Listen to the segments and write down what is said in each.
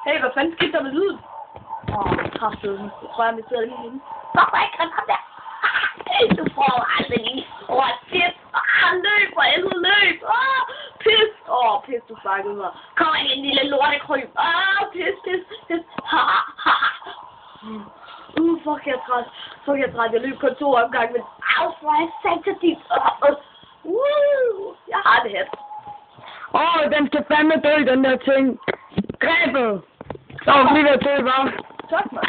Hey, hvad fanden skete der med lyden? Kraftedeme. Jeg tror, jeg sidder lige henne. Fuck, hvor ikke kom der. Du får aldrig lige. Shit. Løb, for helvede, løb. Pis. Pis, du fuckede mig. Kom ind, lille lortekryb. Pis. Fuck, jeg er træt. Jeg løb kun 2 omgange, men hvor er sat til dit. Jeg har det her. Den skal fandme dø, den der ting. Grebet. Så var lige ved at dø, hva'? Tak, mand.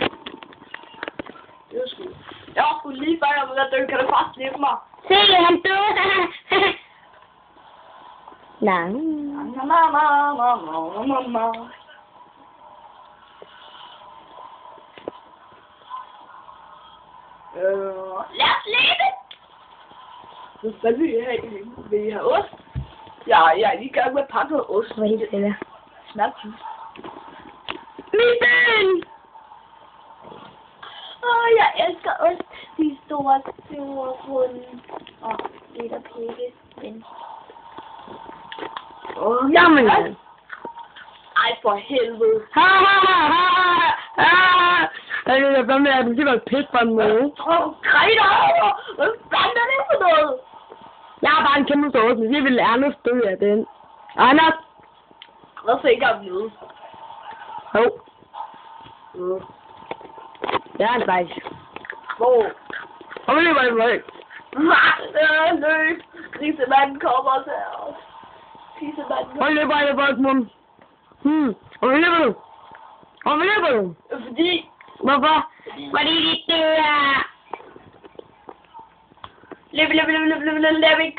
Det var sgu. Jeg var sgu lige før, jeg var ved at dø. Kan du bare slippe mig? Se, han døde. Nej. Lad os leve! Hvad fanden vil I have? Vil I have ost? Jeg er lige i gang med at pakke noget ost. Hvor helt stille. Snapjuice. Min ben! Jeg elsker ost. De store runde. Lidt af pikke. Men... Jamen. Ej, for helvede. Jeg er fandme, at det var et pis på en måde. Greta over! Hvad fanden er det for noget? Jeg har bare en kæmpe sovs, men jeg vil lære at støde af den. Anders! Hvad så ikke om noget? Hov. Det er han faktisk. Hvor? Og hvad løber det for ikke? Løb! Grisemanden kommer til os. Grisemanden. Hvor løber jeg på et mund? Og hvad løber du? Og hvad løber du? Fordi... Hvorfor? Fordi de dør. Lad mig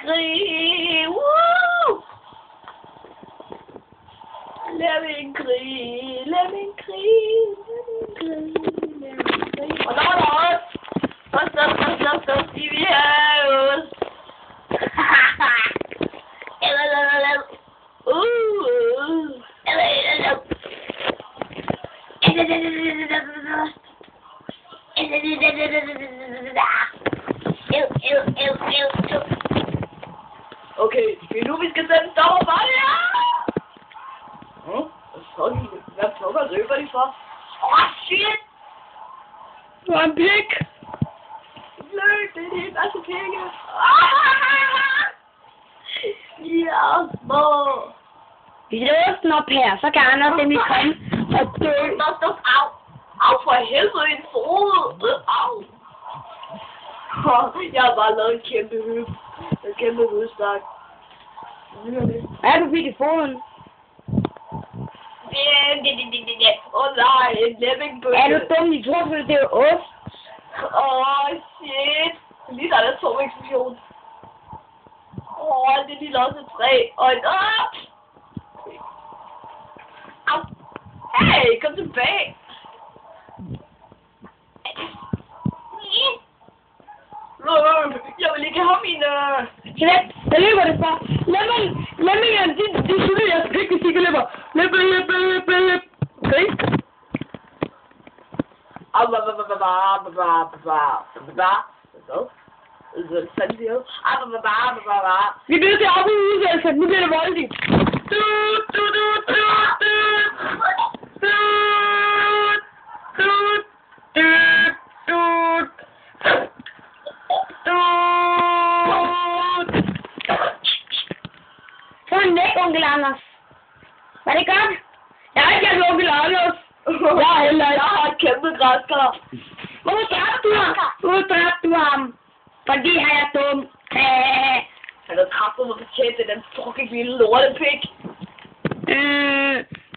krig. Woo! Lad mig krig. Og der var der også. Først, vi har ost. Okay, det er nu, vi skal sætte en stopper for det her. Hvad plukker løber de for? Shit! Du har en pik! Løb, det er det hele, altså penge. Ja, små. Hvis det er osten op her, så kan Anders nemlig komme og dø. Stop. Au, for helvede, en fod. Au. Jeg har bare lavet en kæmpe høb. En kæmpe hødstak. Hvad er du fik i foden? Nej, en lemmingbøtte. Er du dum, de tror, det er ost? Shit. Lige der er to eksplosion. Det er lige også 3. Og en... Au. Hey, kom tilbage. Jeg vil ikke have mine... Jeg løber det for. Lemmingen, de slutter jeres pik, hvis I ikke løber. Løb. Okay? Vi bliver til at afbryde udsendelsen. Nu bliver det voldeligt. Få en næk, onkel Anders. Var det godt? Jeg har ikke haft onkel Anders. Jeg har et kæmpe græskar. Hvorfor dræbte du ham? Fordi han er dum. Han har trappet mig fortjent til den fucking lille lortepik.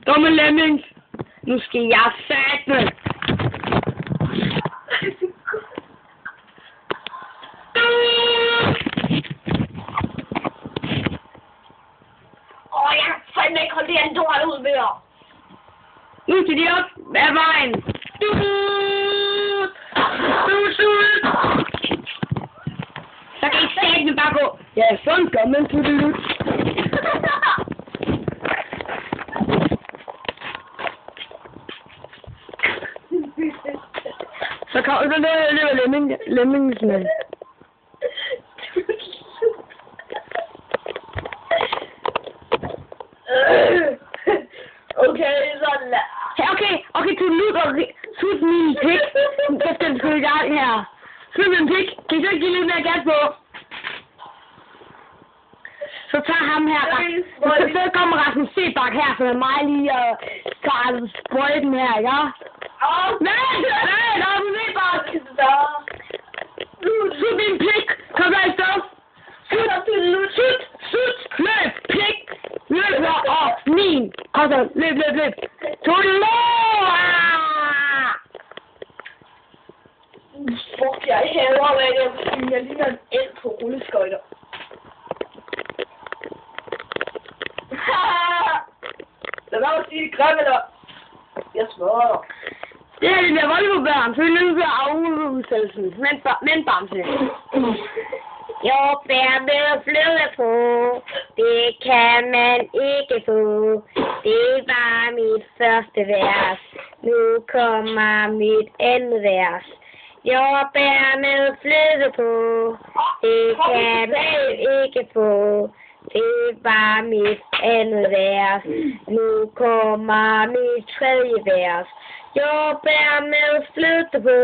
Dumme lemmings. Nu skal jeg satme. Jeg kan fandme ikke holde det her lort ud mere. Nu skal de op af vejen. Så kan I satme bare gå. Ja, sådan gør man på det ud. Så kom så løber lemmingsene. slut min pik. Så skal den sgu i gang her. Slut min pik. Kan I så give lidt mere gas på? Så tager ham her. Så kommer Rasmus Sebak her, så er mig lige og tager sprøjten her, ikke? Nej, Rasmus Sebak! Slut min pik. Kom der i stedet. Slut. Løb, pik. Løb her. Min. Kom så, løb. Fuck, jeg hader, hvad jeg ligner en el på rulleskøjter. Lad mig at sige det grimme, eller? Jeg smører. Det her det bliver Volvo-børn, så vi nødt til at afrunde udsendelsen. Men Bamse. Jordbær med fløde på, det kan man ikke få. Det var mit første vers, nu kommer mit andet vers. Jordbær med fløde på, det kan man ikke få. Det var mit andet vers, nu kommer mit tredje vers. Jordbær med fløde på,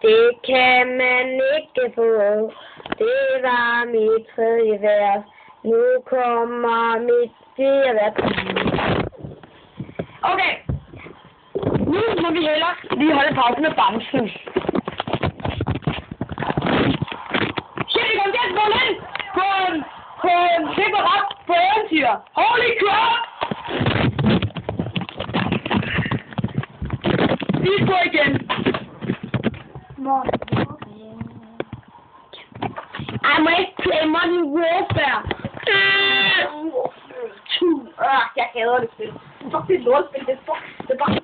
det kan man ikke få. Det var mit tredje vers, nu kommer mit fjerde vers. Okay. Nu må vi hellere lige holde pausen med Bamsen. Shit, vi kom til at gå ind på en separat på eventyr. Holy crap! Vi går igen. I might play Modern Warfare. Jeg hader det spil. Fuck, det er lortspil. Det er bare